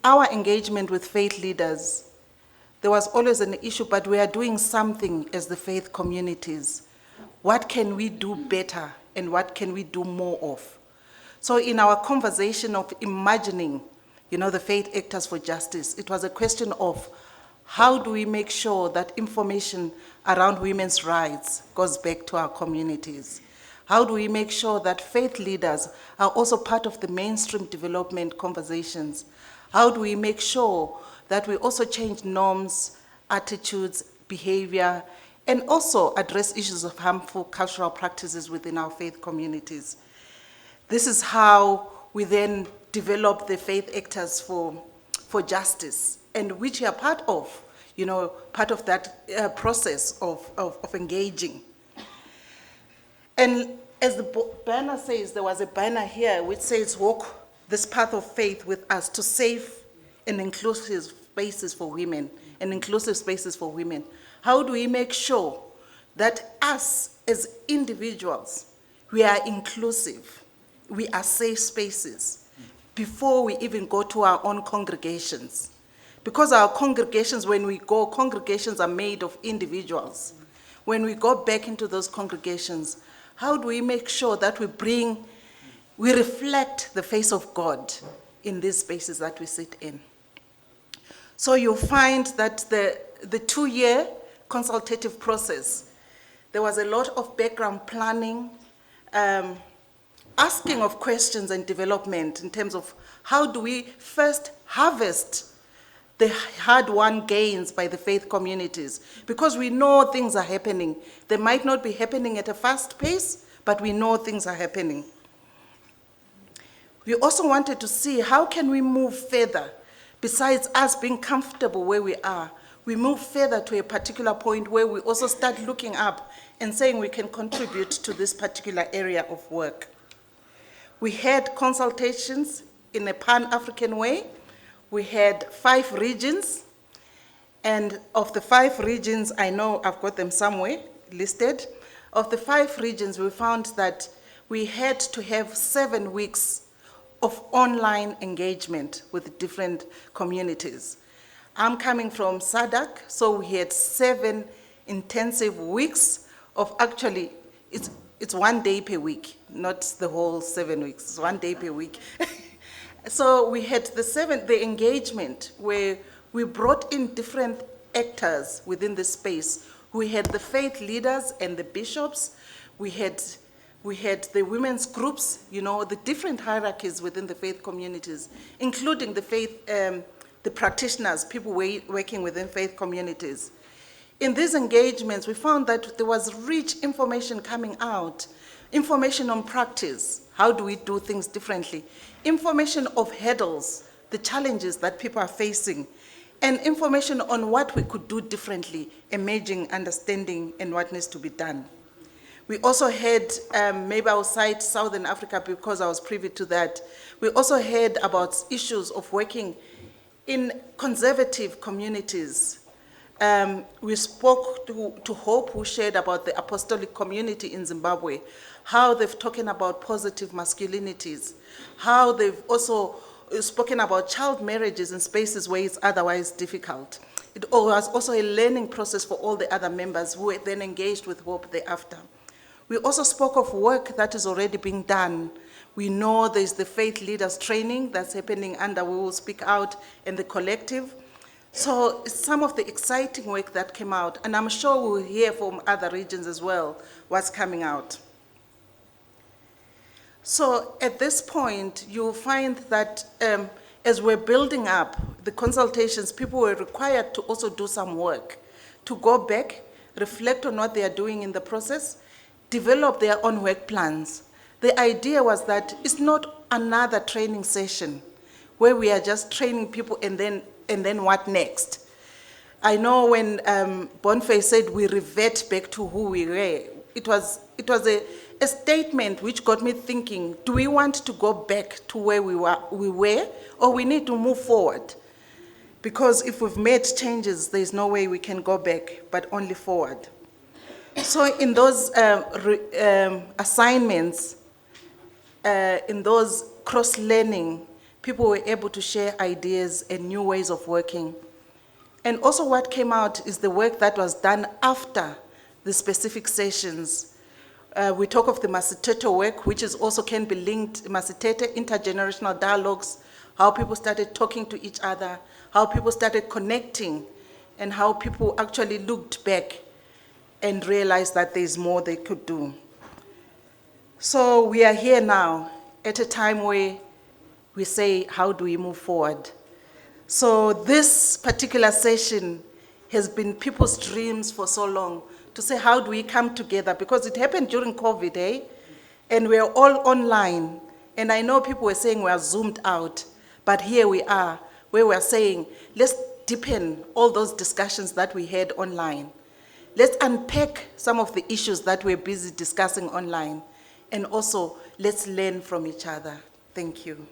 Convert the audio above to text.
our engagement with faith leaders, there was always an issue, but we are doing something as the faith communities. What can we do better and what can we do more of? So in our conversation of imagining, the faith actors for justice, it was a question of how do we make sure that information around women's rights goes back to our communities? How do we make sure that faith leaders are also part of the mainstream development conversations? How do we make sure that we also change norms, attitudes, behavior, and also address issues of harmful cultural practices within our faith communities? This is how we then develop the faith actors for justice, and which we are part of, part of that process of engaging. And as the banner says, there was a banner here which says, walk this path of faith with us to safe and inclusive spaces for women, and inclusive spaces for women. How do we make sure that us as individuals, we are inclusive, we are safe spaces before we even go to our own congregations? Because our congregations, when we go, congregations are made of individuals. When we go back into those congregations, how do we make sure that we reflect the face of God in these spaces that we sit in? So you'll find that the 2-year consultative process, there was a lot of background planning, asking of questions and development in terms of how do we first harvest the hard-won gains by the faith communities, because we know things are happening. They might not be happening at a fast pace, but we know things are happening. We also wanted to see how can we move further, besides us being comfortable where we are. We move further to a particular point where we also start looking up and saying we can contribute to this particular area of work. We had consultations in a Pan-African way. We had 5 regions, and of the 5 regions, I know I've got them somewhere listed. Of the 5 regions, we found that we had to have 7 weeks of online engagement with different communities. I'm coming from SADC, so we had 7 intensive weeks of actually, it's 1 day per week, not the whole 7 weeks, it's 1 day per week. So we had the engagement where we brought in different actors within the space. We had the faith leaders and the bishops. We had the women's groups, the different hierarchies within the faith communities, including the practitioners, people working within faith communities. In these engagements, we found that there was rich information coming out, information on practice, how do we do things differently, information of hurdles, the challenges that people are facing, and information on what we could do differently, emerging understanding and what needs to be done. We also had, maybe I'll cite Southern Africa because I was privy to that. We also heard about issues of working in conservative communities. We spoke to Hope, who shared about the apostolic community in Zimbabwe, how they've talking about positive masculinities, how they've also spoken about child marriages in spaces where it's otherwise difficult. It was also a learning process for all the other members who then engaged with Hope thereafter. We also spoke of work that is already being done. We know there's the faith leaders training that's happening under We Will Speak Out and the collective. So some of the exciting work that came out, and I'm sure we'll hear from other regions as well, what's coming out. So at this point, you'll find that as we're building up the consultations, people were required to also do some work, to go back, reflect on what they are doing in the process, develop their own work plans. The idea was that it's not another training session where we are just training people and then what next? I know when Boniface said we revert back to who we were, it was a statement which got me thinking, do we want to go back to where we were, or we need to move forward? Because if we've made changes, there's no way we can go back, but only forward. So in those assignments, in those cross-learning, People were able to share ideas and new ways of working. And also what came out is the work that was done after the specific sessions. We talk of the Masiteto work, which is also can be linked, Masiteto intergenerational dialogues, how people started talking to each other, how people started connecting, and how people actually looked back and realized that there's more they could do. So we are here now at a time where we say, how do we move forward? So this particular session has been people's dreams for so long, to say how do we come together, because it happened during COVID, eh? And we're all online. And I know people were saying we're zoomed out, but here we are, where we're saying, let's deepen all those discussions that we had online. Let's unpack some of the issues that we're busy discussing online. And also, let's learn from each other. Thank you.